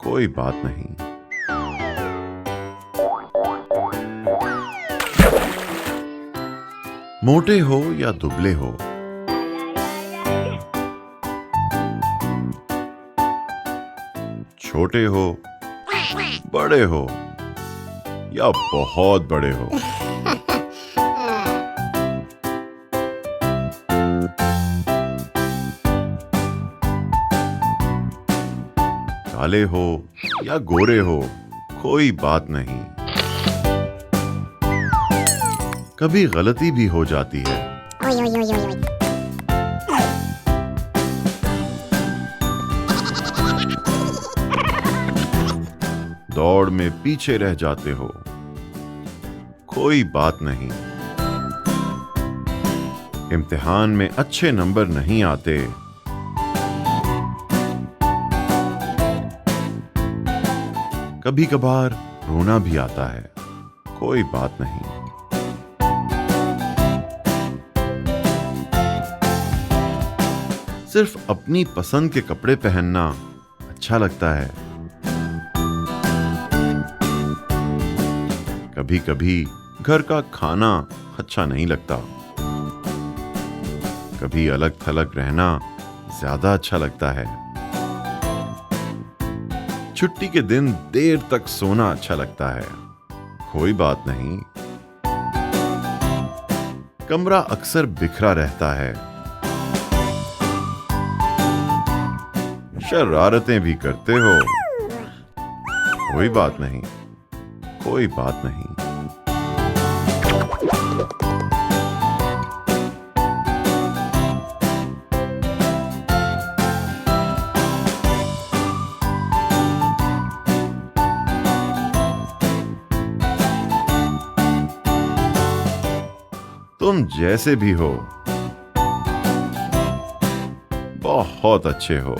कोई बात नहीं। मोटे हो या दुबले हो, छोटे हो, बड़े हो या बहुत बड़े हो, काले हो या गोरे हो, कोई बात नहीं। कभी गलती भी हो जाती है। दौड़ में पीछे रह जाते हो, कोई बात नहीं। इम्तिहान में अच्छे नंबर नहीं आते, कभी कभार रोना भी आता है, कोई बात नहीं। सिर्फ अपनी पसंद के कपड़े पहनना अच्छा लगता है। कभी कभी घर का खाना अच्छा नहीं लगता, कभी अलग थलग रहना ज्यादा अच्छा लगता है। छुट्टी के दिन देर तक सोना अच्छा लगता है, कोई बात नहीं। कमरा अक्सर बिखरा रहता है, शरारतें भी करते हो, कोई बात नहीं, कोई बात नहीं। तुम जैसे भी हो बहुत अच्छे हो।